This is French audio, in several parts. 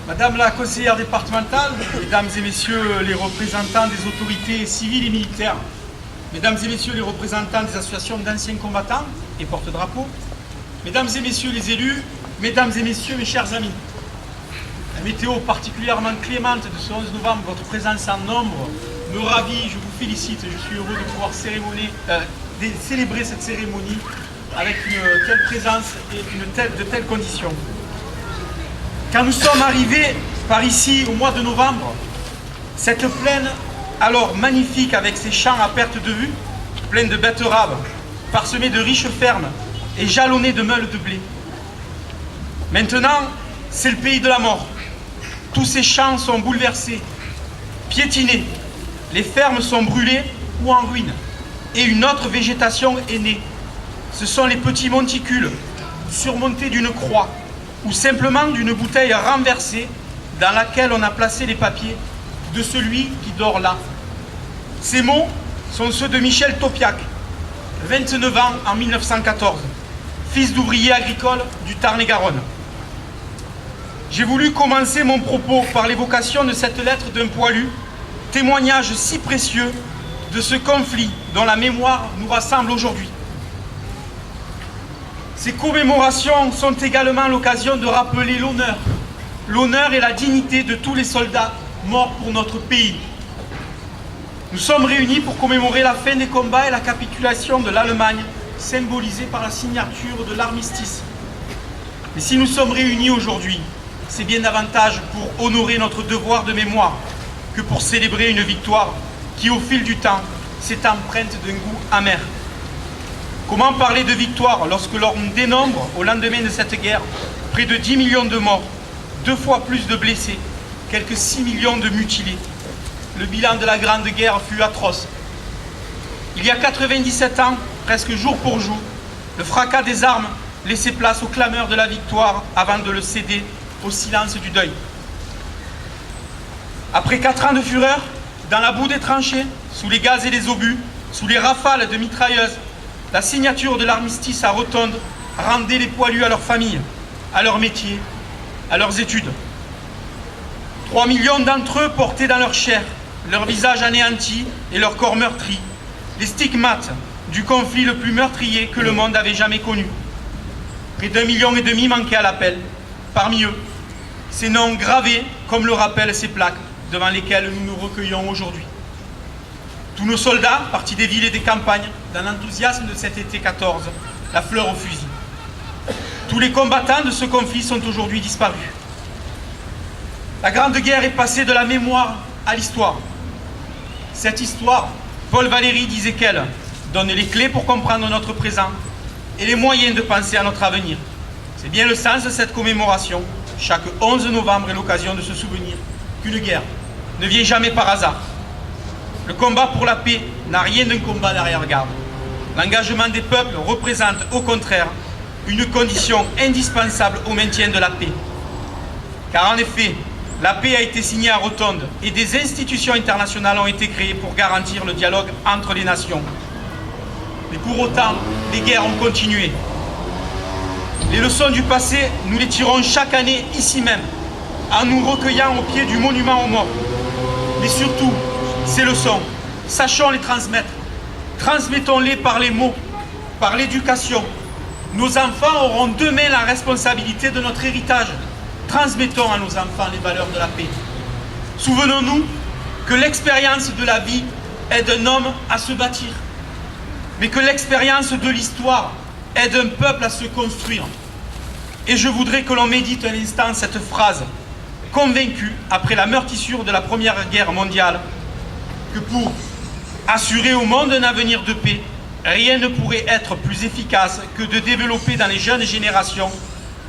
Madame la conseillère départementale, mesdames et messieurs les représentants des autorités civiles et militaires, mesdames et messieurs les représentants des associations d'anciens combattants et porte-drapeaux, mesdames et messieurs les élus, mesdames et messieurs mes chers amis, la météo particulièrement clémente de ce 11 novembre, votre présence en nombre me ravit, je vous félicite, je suis heureux de pouvoir célébrer cette cérémonie avec une telle présence et de telles conditions. Quand nous sommes arrivés par ici au mois de novembre, cette plaine, alors magnifique avec ses champs à perte de vue, pleine de betteraves, parsemée de riches fermes et jalonnée de meules de blé. Maintenant, c'est le pays de la mort. Tous ces champs sont bouleversés, piétinés, les fermes sont brûlées ou en ruine, et une autre végétation est née. Ce sont les petits monticules, surmontés d'une croix, ou simplement d'une bouteille renversée dans laquelle on a placé les papiers de celui qui dort là. Ces mots sont ceux de Michel Topiac, 29 ans en 1914, fils d'ouvrier agricole du Tarn-et-Garonne. J'ai voulu commencer mon propos par l'évocation de cette lettre d'un poilu, témoignage si précieux de ce conflit dont la mémoire nous rassemble aujourd'hui. Ces commémorations sont également l'occasion de rappeler l'honneur et la dignité de tous les soldats morts pour notre pays. Nous sommes réunis pour commémorer la fin des combats et la capitulation de l'Allemagne, symbolisée par la signature de l'armistice. Mais si nous sommes réunis aujourd'hui, c'est bien davantage pour honorer notre devoir de mémoire que pour célébrer une victoire qui, au fil du temps, s'est empreinte d'un goût amer. Comment parler de victoire lorsque l'on dénombre, au lendemain de cette guerre, près de 10 millions de morts, 2 fois plus de blessés, quelques 6 millions de mutilés? Le bilan de la Grande Guerre fut atroce. Il y a 97 ans, presque jour pour jour, le fracas des armes laissait place aux clameurs de la victoire avant de le céder au silence du deuil. Après 4 ans de fureur, dans la boue des tranchées, sous les gaz et les obus, sous les rafales de mitrailleuses, la signature de l'armistice à Rotonde rendait les poilus à leurs familles, à leur métier, à leurs études. 3 millions d'entre eux portaient dans leur chair, leur visage anéanti et leur corps meurtri, les stigmates du conflit le plus meurtrier que le monde avait jamais connu. Près d'1,5 million manquaient à l'appel. Parmi eux, ces noms gravés, comme le rappellent ces plaques devant lesquelles nous nous recueillons aujourd'hui. Tous nos soldats, partis des villes et des campagnes, dans l'enthousiasme de cet été 14, la fleur au fusil. Tous les combattants de ce conflit sont aujourd'hui disparus. La Grande Guerre est passée de la mémoire à l'histoire. Cette histoire, Paul Valéry disait qu'elle donne les clés pour comprendre notre présent et les moyens de penser à notre avenir. C'est bien le sens de cette commémoration. Chaque 11 novembre est l'occasion de se souvenir qu'une guerre ne vient jamais par hasard. Le combat pour la paix n'a rien d'un combat d'arrière-garde. L'engagement des peuples représente au contraire une condition indispensable au maintien de la paix. Car en effet, la paix a été signée à Rotonde et des institutions internationales ont été créées pour garantir le dialogue entre les nations. Mais pour autant, les guerres ont continué. Les leçons du passé, nous les tirons chaque année ici même, en nous recueillant au pied du monument aux morts. Mais surtout, ces leçons, sachons les transmettre. Transmettons-les par les mots, par l'éducation. Nos enfants auront demain la responsabilité de notre héritage. Transmettons à nos enfants les valeurs de la paix. Souvenons-nous que l'expérience de la vie aide un homme à se bâtir, mais que l'expérience de l'histoire aide un peuple à se construire. Et je voudrais que l'on médite un instant cette phrase, convaincu, après la meurtrissure de la Première Guerre mondiale, que pour assurer au monde un avenir de paix, rien ne pourrait être plus efficace que de développer dans les jeunes générations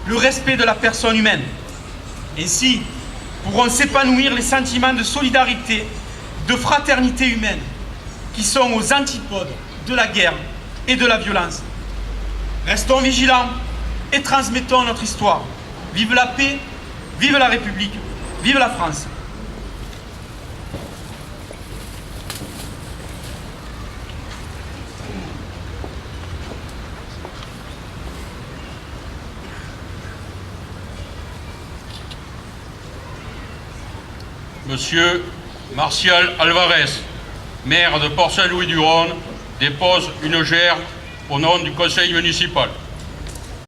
le respect de la personne humaine. Ainsi, pourront s'épanouir les sentiments de solidarité, de fraternité humaine, qui sont aux antipodes de la guerre et de la violence. Restons vigilants et transmettons notre histoire. Vive la paix, vive la République, vive la France. Monsieur Martial Alvarez, maire de Port-Saint-Louis-du-Rhône, dépose une gerbe au nom du conseil municipal.